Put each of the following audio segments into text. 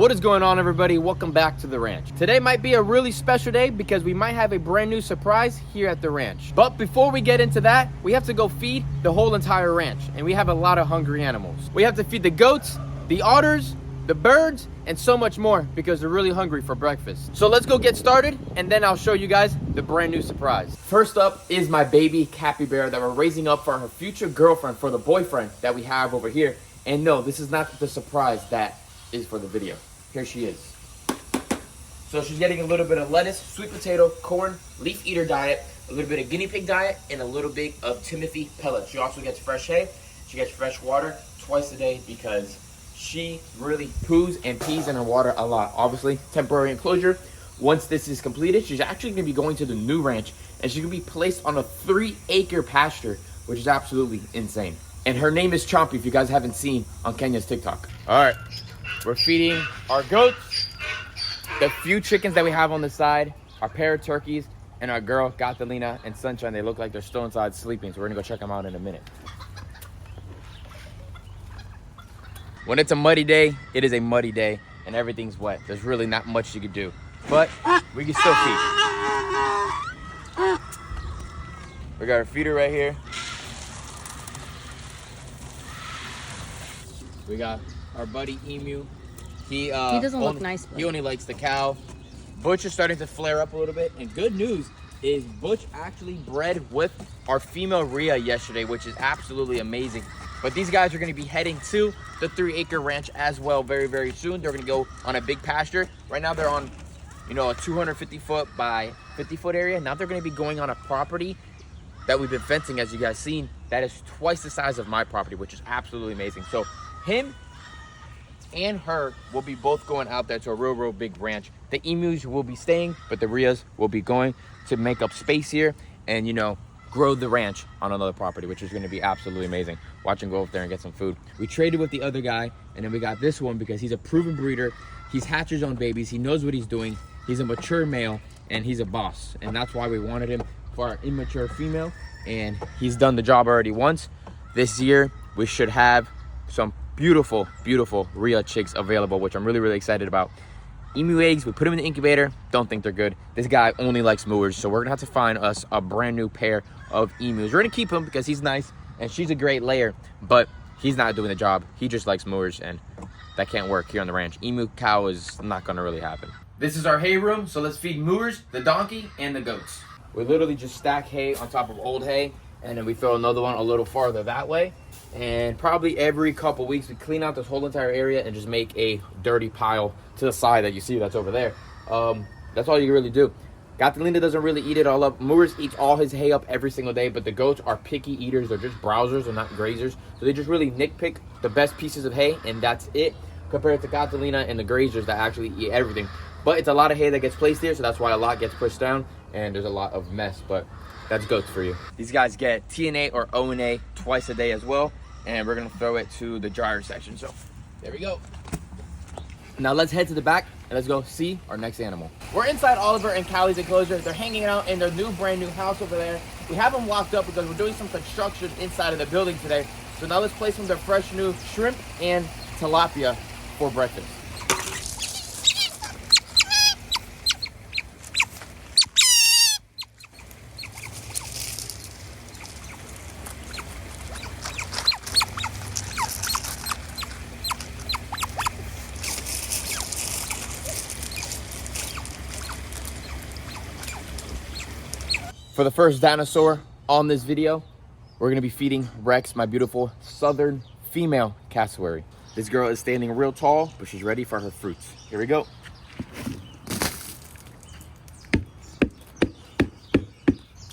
What is going on, everybody? Welcome back to the ranch. Today might be a really special day because we might have a brand new surprise here at the ranch. But before we get into that, we have to go feed the whole entire ranch, and we have a lot of hungry animals. We have to feed the goats, the otters, the birds, and so much more because they're really hungry for breakfast. So let's go get started, and then I'll show you guys the brand new surprise. First up is my baby Cappy bear that we're raising up for her future girlfriend, for the boyfriend that we have over here. And no, this is not the surprise that is for the video. Here she is. So she's getting a little bit of lettuce, sweet potato, corn, leaf eater diet, a little bit of guinea pig diet, and a little bit of Timothy pellets. She also gets fresh hay. She gets fresh water twice a day because she really poos and pees in her water a lot. Obviously, temporary enclosure. Once this is completed, she's actually going to be going to the new ranch, and she's going to be placed on a 3-acre pasture, which is absolutely insane. And her name is Chompy, if you guys haven't seen on Kenya's TikTok. All right, we're feeding our goats, the few chickens that we have on the side, our pair of turkeys, and our girl, Catalina and Sunshine. They look like they're still inside sleeping, so we're gonna go check them out in a minute. When it's a muddy day, it is a muddy day, and everything's wet. There's really not much you could do, but we can still feed. We got our feeder right here. We got our buddy Emu. He doesn't look nice, but he only likes the cow. Butch is starting to flare up a little bit, and good news is Butch actually bred with our female Rhea yesterday, which is absolutely amazing. But these guys are going to be heading to the 3-acre ranch as well very, very soon. They're going to go on a big pasture. Right now they're on, a 250-foot by 50-foot area. Now they're going to be going on a property that we've been fencing, as you guys seen, that is twice the size of my property, which is absolutely amazing. So him and her will be both going out there to a real big ranch. The emus will be staying, but the Rias will be going to make up space here and, grow the ranch on another property, which is going to be absolutely amazing. Watch him go up there and get some food. We traded with the other guy, and then we got this one because he's a proven breeder. He's hatched his own babies. He knows what he's doing. He's a mature male, and he's a boss. And that's why we wanted him for our immature female. And he's done the job already once. This year, we should have some beautiful Rhea chicks available, which I'm really excited about. Emu eggs, we put them in the incubator. Don't think they're good. This guy only likes moors, so we're gonna have to find us a brand new pair of emus. We're gonna keep him because he's nice and she's a great layer, but he's not doing the job. He just likes moors, and that can't work here on the ranch. Emu cow is not gonna really happen. This is our hay room, so let's feed moors, the donkey, and the goats. We literally just stack hay on top of old hay, and then we throw another one a little farther that way. And probably every couple weeks we clean out this whole entire area and just make a dirty pile to the side that you see that's over there. That's all you really do. Catalina doesn't really eat it all up. Moors eats all his hay up every single day, but the goats are picky eaters. They're just browsers, they're not grazers. So they just really nitpick the best pieces of hay, and that's it, compared to Catalina and the grazers that actually eat everything. But it's a lot of hay that gets placed here, so that's why a lot gets pushed down and there's a lot of mess, but that's goats for you. These guys get TNA or ONA twice a day as well, and we're gonna throw it to the dryer section. So there we go. Now let's head to the back and let's go see our next animal. We're inside Oliver and Callie's enclosure. They're hanging out in their brand new house over there. We have them locked up because we're doing some construction inside of the building today. So now let's place them their fresh new shrimp and tilapia for breakfast. For the first dinosaur on this video, we're gonna be feeding Rex, my beautiful southern female cassowary. This girl is standing real tall, but she's ready for her fruits. Here we go.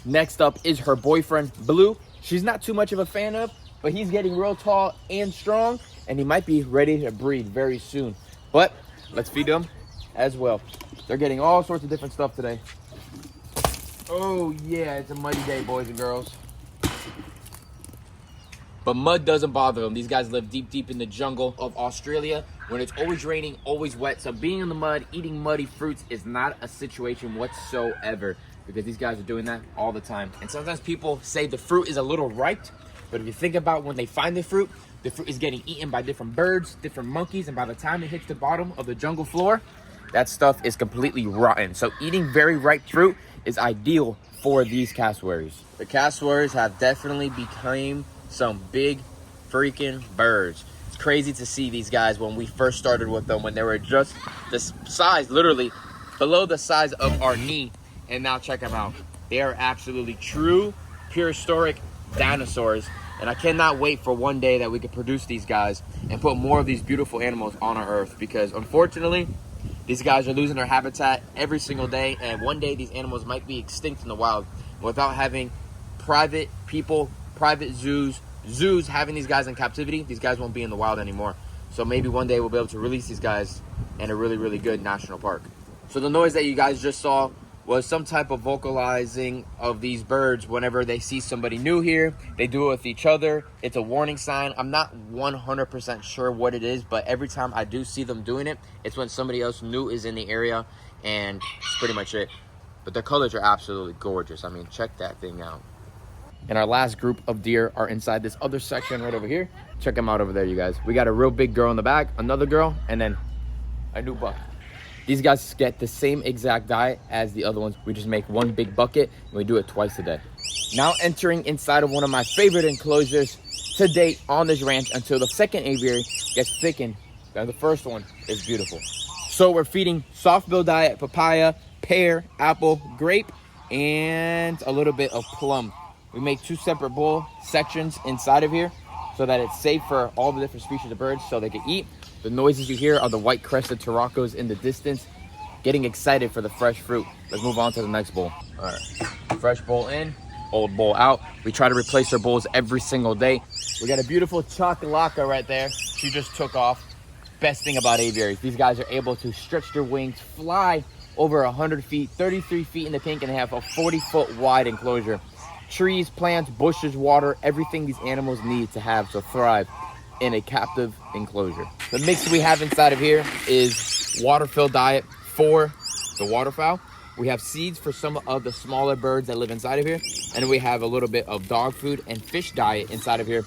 Next up is her boyfriend, Blue. She's not too much of a fan of, but he's getting real tall and strong, and he might be ready to breed very soon. But let's feed them as well. They're getting all sorts of different stuff today. Oh yeah, it's a muddy day, boys and girls. But mud doesn't bother them. These guys live deep in the jungle of Australia when it's always raining, always wet. So being in the mud, eating muddy fruits is not a situation whatsoever, because these guys are doing that all the time. And sometimes people say the fruit is a little ripe, but if you think about when they find the fruit, the fruit is getting eaten by different birds, different monkeys, and by the time it hits the bottom of the jungle floor, that stuff is completely rotten. So eating very ripe fruit is ideal for these cassowaries. The cassowaries have definitely become some big freaking birds. It's crazy to see these guys when we first started with them, when they were just this size, literally below the size of our knee. And now check them out. They are absolutely true prehistoric dinosaurs. And I cannot wait for one day that we could produce these guys and put more of these beautiful animals on our earth, because unfortunately, these guys are losing their habitat every single day, and one day these animals might be extinct in the wild. Without having private people, private zoos having these guys in captivity, these guys won't be in the wild anymore. So maybe one day we'll be able to release these guys in a really, really good national park. So the noise that you guys just saw was some type of vocalizing of these birds. Whenever they see somebody new here, they do it with each other. It's a warning sign. I'm not 100% sure what it is, but every time I do see them doing it, it's when somebody else new is in the area, and that's pretty much it. But their colors are absolutely gorgeous. I mean, check that thing out. And our last group of deer are inside this other section right over here. Check them out over there, you guys. We got a real big girl in the back, another girl, and then a new buck. These guys get the same exact diet as the other ones. We just make one big bucket and we do it twice a day. Now entering inside of one of my favorite enclosures to date on this ranch until the second aviary gets thickened. Now the first one is beautiful. So we're feeding soft-bill diet, papaya, pear, apple, grape, and a little bit of plum. We make 2 separate bowl sections inside of here so that it's safe for all the different species of birds so they can eat. The noises you hear are the white-crested turacos in the distance, getting excited for the fresh fruit. Let's move on to the next bowl. All right, fresh bowl in, old bowl out. We try to replace our bowls every single day. We got a beautiful chocolaca right there. She just took off. Best thing about aviaries, these guys are able to stretch their wings, fly over 100 feet, 33 feet in the pink, and they have a 40-foot wide enclosure. Trees, plants, bushes, water, everything these animals need to have to thrive in a captive enclosure. The mix we have inside of here is water-filled diet for the waterfowl. We have seeds for some of the smaller birds that live inside of here. And we have a little bit of dog food and fish diet inside of here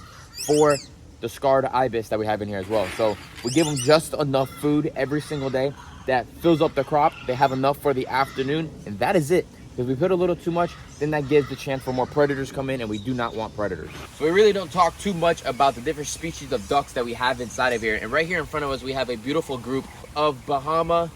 for the scarred ibis that we have in here as well. So we give them just enough food every single day that fills up the crop. They have enough for the afternoon, and that is it. If we put a little too much, then that gives the chance for more predators come in, and we do not want predators. So we really don't talk too much about the different species of ducks that we have inside of here. And right here in front of us, we have a beautiful group of Bahama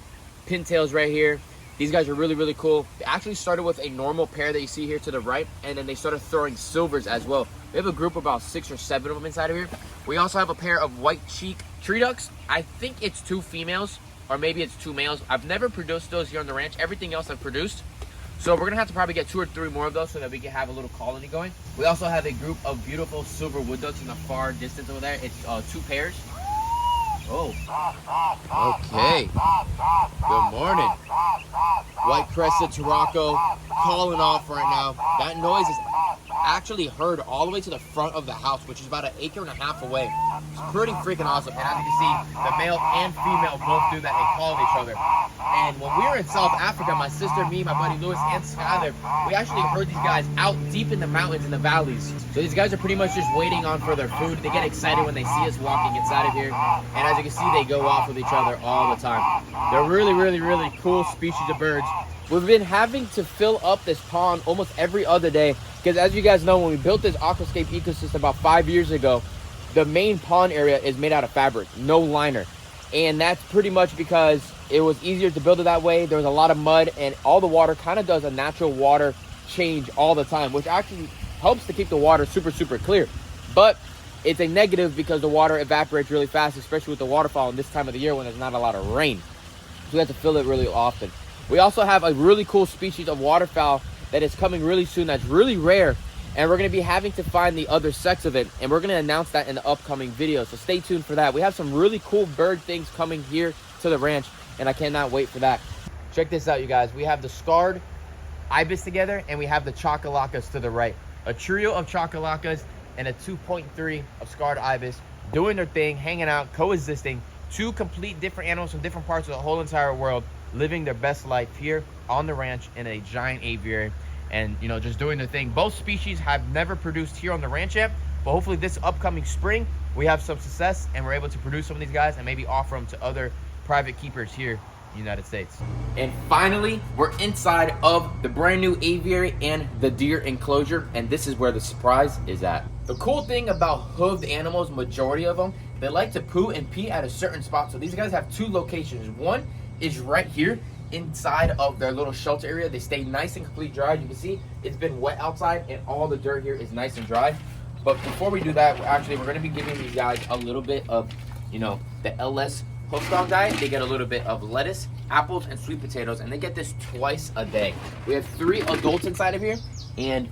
pintails right here. These guys are really, really cool. They actually started with a normal pair that you see here to the right, and then they started throwing silvers as well. We have a group of about 6 or 7 of them inside of here. We also have a pair of white cheek tree ducks. I think it's 2 females, or maybe it's 2 males. I've never produced those here on the ranch. Everything else I've produced. So we're gonna have to probably get 2 or 3 more of those so that we can have a little colony going. We also have a group of beautiful silver wood ducks in the far distance over there. It's 2 pairs. Oh, okay. Good morning. White-crested Turaco calling off right now. That noise is actually heard all the way to the front of the house, which is about 1.5 acres away. It's pretty freaking awesome. And as you can see, the male and female both do that. They call each other. And when we were in South Africa, my sister, me, my buddy Lewis, and Skyler, we actually heard these guys out deep in the mountains, in the valleys. So these guys are pretty much just waiting on for their food. They get excited when they see us walking inside of here. And as you can see, they go off with each other all the time. They're really, really, really cool species of birds. We've been having to fill up this pond almost every other day because, as you guys know, when we built this aquascape ecosystem about 5 years ago, the main pond area is made out of fabric, no liner. And that's pretty much because it was easier to build it that way. There was a lot of mud, and all the water kind of does a natural water change all the time, which actually helps to keep the water super, super clear. But it's a negative because the water evaporates really fast, especially with the waterfall in this time of the year when there's not a lot of rain. So we have to fill it really often. We also have a really cool species of waterfowl that is coming really soon that's really rare, and we're going to be having to find the other sex of it, and we're going to announce that in the upcoming video, so stay tuned for that. We have some really cool bird things coming here to the ranch, and I cannot wait for that. Check this out, you guys. We have the scarred ibis together, and we have the chocolacas to the right. A trio of chocolacas and a 2.3 of scarred ibis doing their thing, hanging out, coexisting. 2 complete different animals from different parts of the whole entire world, living their best life here on the ranch in a giant aviary, and you know, just doing their thing. Both species have never produced here on the ranch yet, but hopefully this upcoming spring we have some success and we're able to produce some of these guys and maybe offer them to other private keepers here in the United States. And finally, we're inside of the brand new aviary and the deer enclosure, and this is where the surprise is at. The cool thing about hooved animals, majority of them, they like to poo and pee at a certain spot. So these guys have two locations. One is right here inside of their little shelter area. They stay nice and completely dry. You can see it's been wet outside and all the dirt here is nice and dry. But before we do that, we're going to be giving these guys a little bit of, you know, the LS hoof dog diet. They get a little bit of lettuce, apples, and sweet potatoes, and they get this twice a day. We have 3 adults inside of here and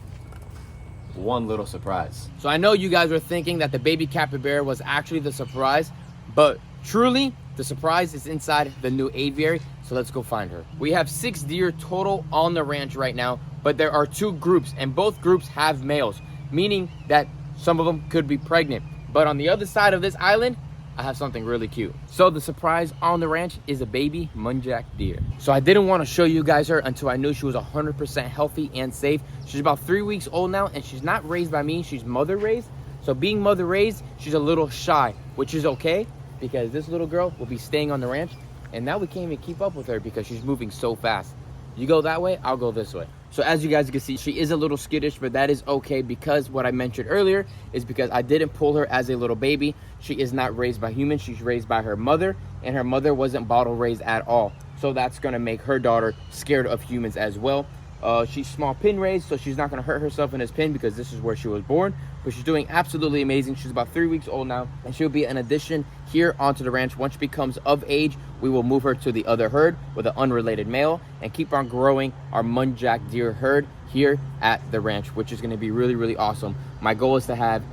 one little surprise. So I know you guys were thinking that the baby capybara was actually the surprise, but truly the surprise is inside the new aviary. So let's go find her. We have 6 deer total on the ranch right now, but there are 2 groups, and both groups have males, meaning that some of them could be pregnant. But on the other side of this island, I have something really cute. So the surprise on the ranch is a baby muntjac deer. So I didn't want to show you guys her until I knew she was 100% healthy and safe. She's about 3 weeks old now, and she's not raised by me, she's mother raised. So being mother raised, she's a little shy, which is okay, because this little girl will be staying on the ranch, and now we can't even keep up with her because she's moving so fast. You go that way, I'll go this way. So as you guys can see, she is a little skittish, but that is okay, because what I mentioned earlier is because I didn't pull her as a little baby. She is not raised by humans, she's raised by her mother, and her mother wasn't bottle raised at all. So that's gonna make her daughter scared of humans as well. She's small pin raised, so she's not gonna hurt herself in this pen because this is where she was born, but she's doing absolutely amazing. She's about 3 weeks old now, and she'll be an addition here onto the ranch. Once she becomes of age, we will move her to the other herd with an unrelated male and keep on growing our muntjac deer herd here at the ranch, which is gonna be really, really awesome. My goal is to have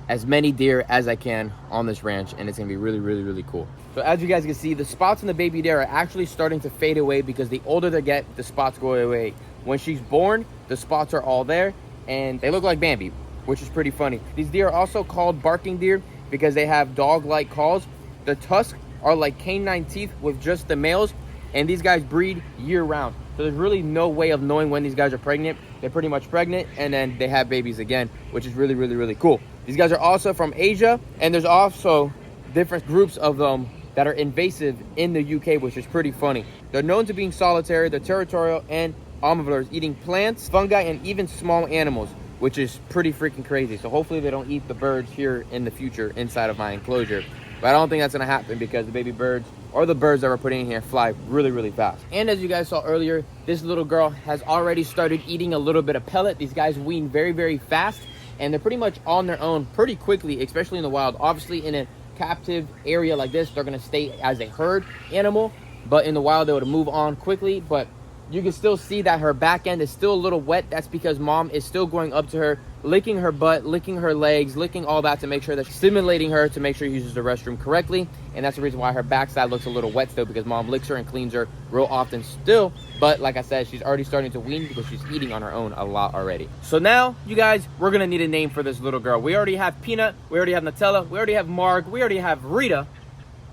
as many deer as I can on this ranch, and it's gonna be really, really, really cool. So as you guys can see, the spots on the baby deer are actually starting to fade away because the older they get, the spots go away. When she's born, the spots are all there, and they look like Bambi, which is pretty funny. These deer are also called barking deer because they have dog-like calls. The tusks are like canine teeth with just the males, and these guys breed year-round. So there's really no way of knowing when these guys are pregnant. They're pretty much pregnant, and then they have babies again, which is really, really, really cool. These guys are also from Asia, and there's also different groups of them that are invasive in the UK, which is pretty funny. They're known to being solitary, they're territorial, and omnivores, eating plants, fungi, and even small animals, which is pretty freaking crazy. So hopefully they don't eat the birds here in the future inside of my enclosure. But I don't think that's gonna happen because the baby birds or the birds that we're putting in here fly really, really fast. And as you guys saw earlier, this little girl has already started eating a little bit of pellet. These guys wean very, very fast, and they're pretty much on their own pretty quickly, especially in the wild. Obviously in a captive area like this, they're gonna stay as a herd animal, but in the wild they would move on quickly. But you can still see that her back end is still a little wet. That's because mom is still going up to her, licking her butt, licking her legs, licking all that to make sure that she's stimulating her to make sure she uses the restroom correctly. And that's the reason why her backside looks a little wet still, because mom licks her and cleans her real often still. But like I said, she's already starting to wean because she's eating on her own a lot already. So now, you guys, we're gonna need a name for this little girl. We already have Peanut, we already have Nutella, we already have Marg, we already have Rita.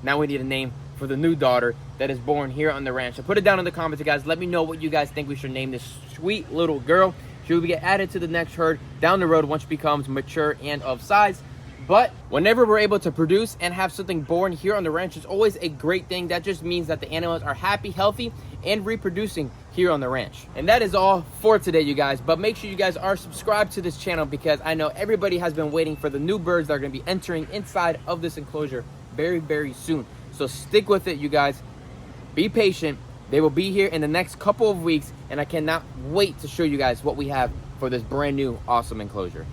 Now we need a name for the new daughter that is born here on the ranch. So put it down in the comments, you guys. Let me know what you guys think we should name this sweet little girl. She will get added to the next herd down the road once she becomes mature and of size. But whenever we're able to produce and have something born here on the ranch, it's always a great thing. That just means that the animals are happy, healthy, and reproducing here on the ranch. And that is all for today, you guys. But make sure you guys are subscribed to this channel, because I know everybody has been waiting for the new birds that are going to be entering inside of this enclosure very, very soon. So stick with it, you guys. Be patient. They will be here in the next couple of weeks, and I cannot wait to show you guys what we have for this brand new awesome enclosure.